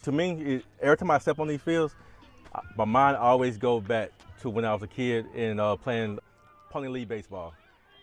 To me, every time I step on these fields, my mind always goes back to when I was a kid and playing Pony League baseball.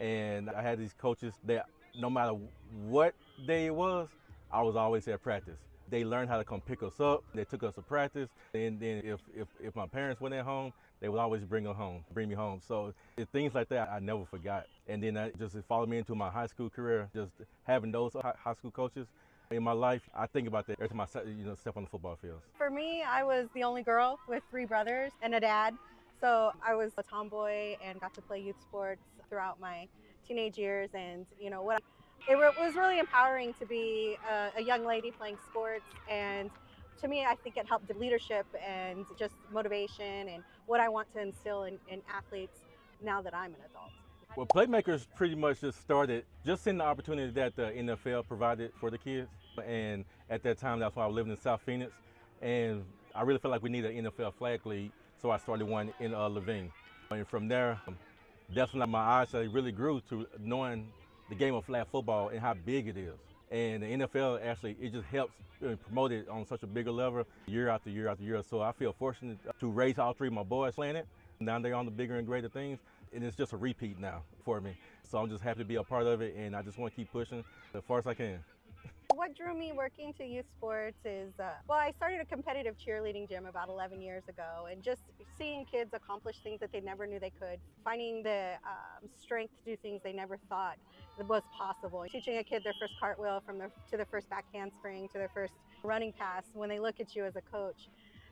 And I had these coaches that no matter what day it was, I was always at practice. They learned how to come pick us up. They took us to practice. And then if my parents weren't at home, they would always bring me home. So things like that I never forgot. And then that just followed me into my high school career. Just having those high school coaches in my life, I think about that every time I step on the football field. For me, I was the only girl with 3 brothers and a dad. So I was a tomboy and got to play youth sports throughout my teenage years. And was really empowering to be a young lady playing sports. And to me, I think it helped the leadership and just motivation and what I want to instill in athletes now that I'm an adult. Well, Playmakers pretty much just started just in the opportunity that the NFL provided for the kids. And at that time, that's why I was living in South Phoenix. And I really felt like we needed an NFL flag league, so I started one in Levine. And from there, that's when my eyes really grew to knowing the game of flag football and how big it is. And the NFL actually, it just helps promote it on such a bigger level year after year after year. So I feel fortunate to raise all 3 of my boys playing it. Now they're on the bigger and greater things. And it's just a repeat now for me. So I'm just happy to be a part of it, and I just want to keep pushing as far as I can. What drew me working to youth sports is, I started a competitive cheerleading gym about 11 years ago, and just seeing kids accomplish things that they never knew they could, finding the strength to do things they never thought was possible. Teaching a kid their first cartwheel to their first back handspring to their first running pass, when they look at you as a coach,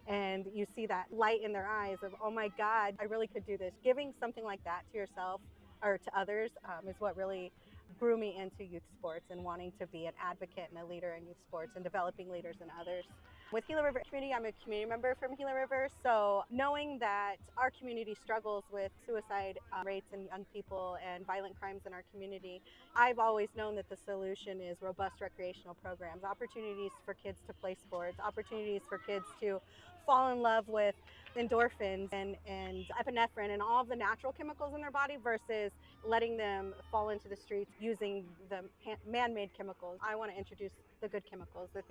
and you see that light in their eyes of, oh my God, I really could do this. Giving something like that to yourself or to others is what really grew me into youth sports and wanting to be an advocate and a leader in youth sports and developing leaders in others. With Gila River Community, I'm a community member from Gila River, so knowing that our community struggles with suicide rates in young people and violent crimes in our community, I've always known that the solution is robust recreational programs, opportunities for kids to play sports, opportunities for kids to fall in love with endorphins and epinephrine and all of the natural chemicals in their body versus letting them fall into the streets using the man-made chemicals. I want to introduce the good chemicals, the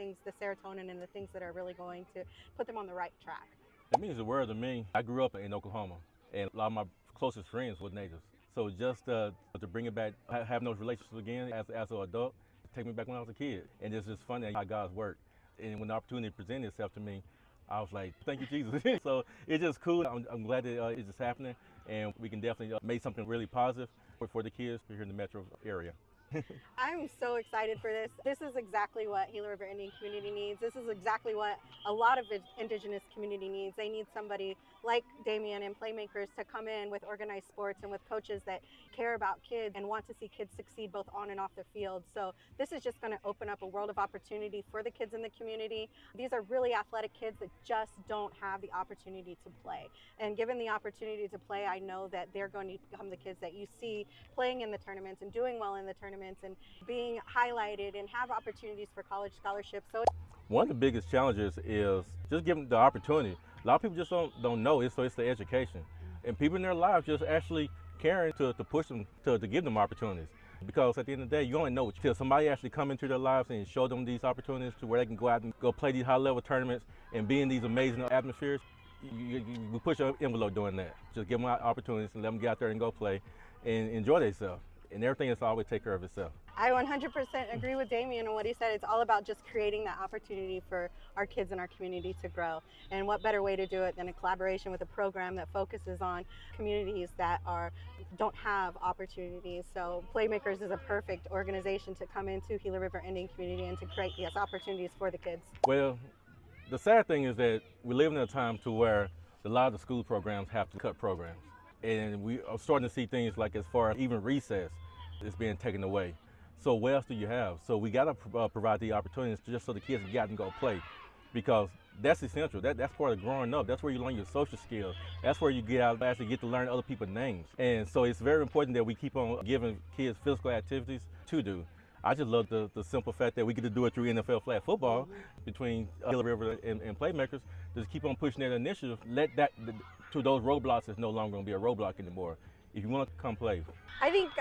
serotonin and the things that are really going to put them on the right track. It means the world to me. I grew up in Oklahoma, and a lot of my closest friends were natives. So just to bring it back, having those relationships again as an adult, take me back when I was a kid. And it's just funny how God's work. And when the opportunity presented itself to me, I was like, thank you, Jesus. So it's just cool. I'm glad that it's just happening, and we can definitely make something really positive for the kids here in the metro area. I'm so excited for this. This is exactly what Gila River Indian community needs. This is exactly what a lot of indigenous community needs. They need somebody like Damien and Playmakers to come in with organized sports and with coaches that care about kids and want to see kids succeed both on and off the field. So this is just going to open up a world of opportunity for the kids in the community. These are really athletic kids that just don't have the opportunity to play. And given the opportunity to play, I know that they're going to become the kids that you see playing in the tournaments and doing well in the tournaments and being highlighted and have opportunities for college scholarships. So one of the biggest challenges is just giving the opportunity. A lot of people just don't know it, so it's the education. And people in their lives just actually caring to push them, to give them opportunities. Because at the end of the day, you only know until somebody actually come into their lives and show them these opportunities to where they can go out and go play these high-level tournaments and be in these amazing atmospheres. You push your envelope doing that. Just give them opportunities and let them get out there and go play and enjoy themselves. And everything is always take care of itself. I 100% agree with Damien on what he said. It's all about just creating that opportunity for our kids in our community to grow. And what better way to do it than a collaboration with a program that focuses on communities that don't have opportunities. So Playmakers is a perfect organization to come into Gila River Indian community and to create these opportunities for the kids. Well, the sad thing is that we live in a time to where a lot of the school programs have to cut programs. And we are starting to see things like as far as even recess is being taken away. So what else do you have? So we got to provide the opportunities just so the kids can get out and go play, because that's essential. That's part of growing up. That's where you learn your social skills. That's where you get out and actually get to learn other people's names. And so it's very important that we keep on giving kids physical activities to do. I just love the simple fact that we get to do it through NFL flag football between Gila River and Playmakers. Just keep on pushing that initiative. Let that to those roadblocks is no longer going to be a roadblock anymore. if you want to come play. I think,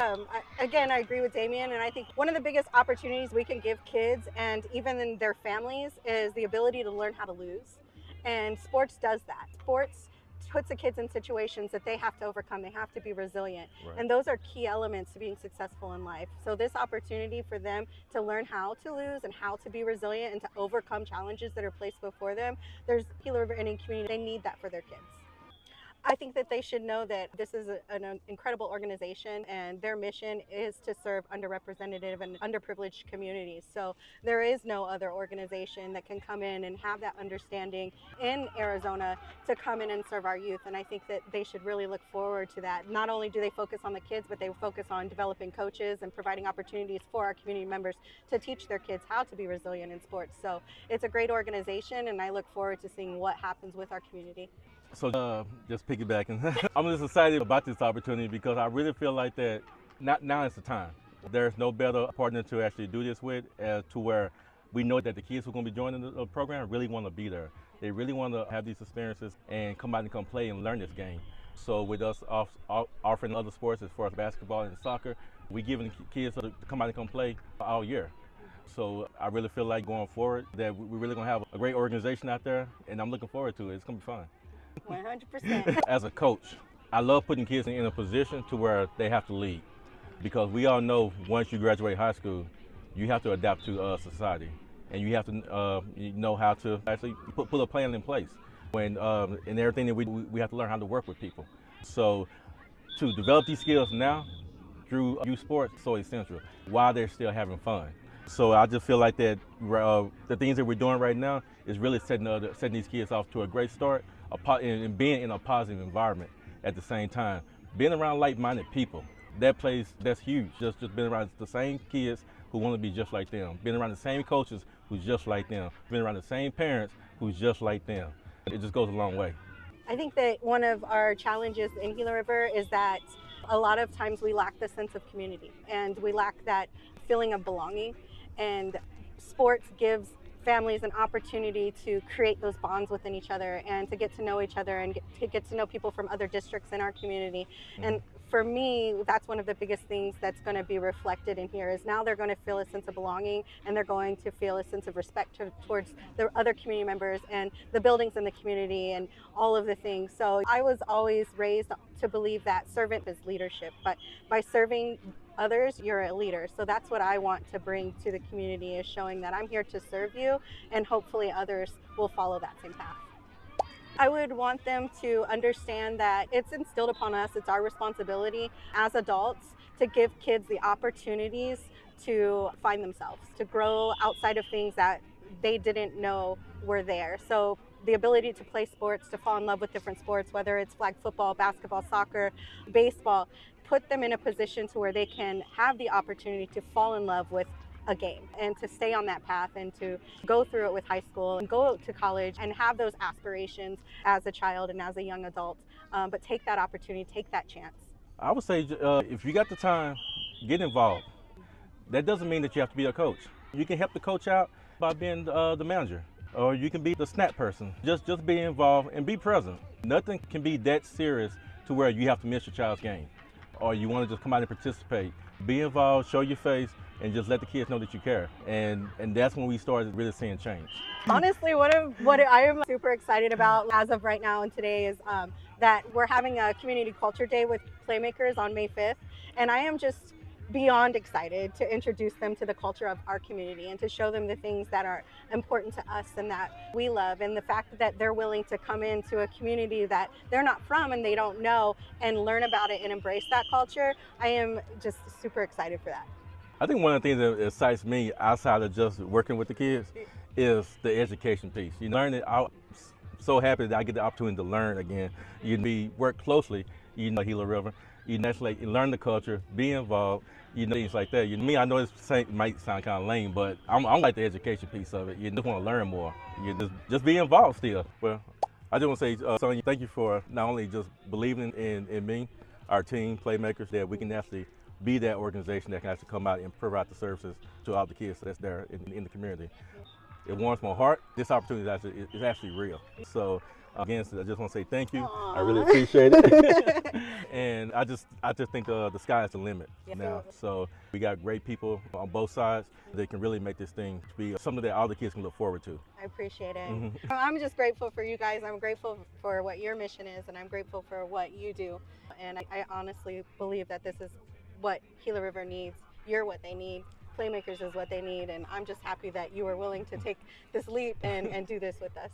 again, I agree with Damien, and I think one of the biggest opportunities we can give kids and even in their families is the ability to learn how to lose. And sports does that. Sports puts the kids in situations that they have to overcome. They have to be resilient. Right. And those are key elements to being successful in life. So this opportunity for them to learn how to lose and how to be resilient and to overcome challenges that are placed before them, there's Gila River Indian community, they need that for their kids. I think that they should know that this is an incredible organization and their mission is to serve underrepresented and underprivileged communities. So there is no other organization that can come in and have that understanding in Arizona to come in and serve our youth. And I think that they should really look forward to that. Not only do they focus on the kids, but they focus on developing coaches and providing opportunities for our community members to teach their kids how to be resilient in sports. So it's a great organization, and I look forward to seeing what happens with our community. So just piggybacking, I'm just excited about this opportunity because I really feel like that now is the time. There's no better partner to actually do this with, as to where we know that the kids who are going to be joining the program really want to be there. They really want to have these experiences and come out and come play and learn this game. So with us offering other sports as far as basketball and soccer, we're giving kids to come out and come play all year. So I really feel like going forward that we're really going to have a great organization out there, and I'm looking forward to it. It's going to be fun. 100%. As a coach, I love putting kids in a position to where they have to lead, because we all know once you graduate high school, you have to adapt to society, and you have to know how to actually put a plan in place. When in everything that we have to learn how to work with people. So to develop these skills now through youth sports is so essential while they're still having fun. So I just feel like that the things that we're doing right now is really setting these kids off to a great start, and being in a positive environment at the same time. Being around like-minded people, that's huge. Just being around the same kids who want to be just like them. Being around the same coaches who's just like them. Being around the same parents who's just like them. It just goes a long way. I think that one of our challenges in Gila River is that a lot of times we lack the sense of community and we lack that feeling of belonging. And sports gives families an opportunity to create those bonds within each other and to get to know each other and get to know people from other districts in our community. And for me, that's one of the biggest things that's going to be reflected in here is now they're going to feel a sense of belonging and they're going to feel a sense of respect towards the other community members and the buildings in the community and all of the things. So I was always raised to believe that servant is leadership, but by serving others, you're a leader. So that's what I want to bring to the community, is showing that I'm here to serve you and hopefully others will follow that same path. I would want them to understand that it's instilled upon us, it's our responsibility as adults to give kids the opportunities to find themselves, to grow outside of things that they didn't know were there. So the ability to play sports, to fall in love with different sports, whether it's flag football, basketball, soccer, baseball, put them in a position to where they can have the opportunity to fall in love with a game and to stay on that path and to go through it with high school and go to college and have those aspirations as a child and as a young adult, but take that opportunity, take that chance. I would say if you got the time, get involved. That doesn't mean that you have to be a coach. You can help the coach out by being the manager, or you can be the snack person. Just be involved and be present. Nothing can be that serious to where you have to miss your child's game, or you want to just come out and participate. Be involved, show your face, and just let the kids know that you care. And that's when we started really seeing change. Honestly, what I am super excited about as of right now and today is that we're having a community culture day with Playmakers on May 5th. And I am just beyond excited to introduce them to the culture of our community and to show them the things that are important to us and that we love, and the fact that they're willing to come into a community that they're not from and they don't know and learn about it and embrace that culture. I am just super excited for that. I think one of the things that excites me outside of just working with the kids is the education piece. You learn it. I'm so happy that I get the opportunity to learn again. We work closely, Gila River. You naturally learn the culture, be involved, things like that. Me, I know it might sound kind of lame, but I'm like the education piece of it. You just want to learn more. You just be involved still. Well, I just want to say, Sonia, thank you for not only just believing in me, our team, Playmakers, that we can actually be that organization that can actually come out and provide the services to all the kids that's there in the community. It warms my heart. This opportunity is actually real. So again, I just want to say thank you. Aww. I really appreciate it. and I just think the sky is the limit now. So we got great people on both sides that can really make this thing be something that all the kids can look forward to. I appreciate it. I'm just grateful for you guys. I'm grateful for what your mission is, and I'm grateful for what you do. And I honestly believe that this is what Gila River needs. You're what they need. Playmakers is what they need, and I'm just happy that you are willing to take this leap and do this with us.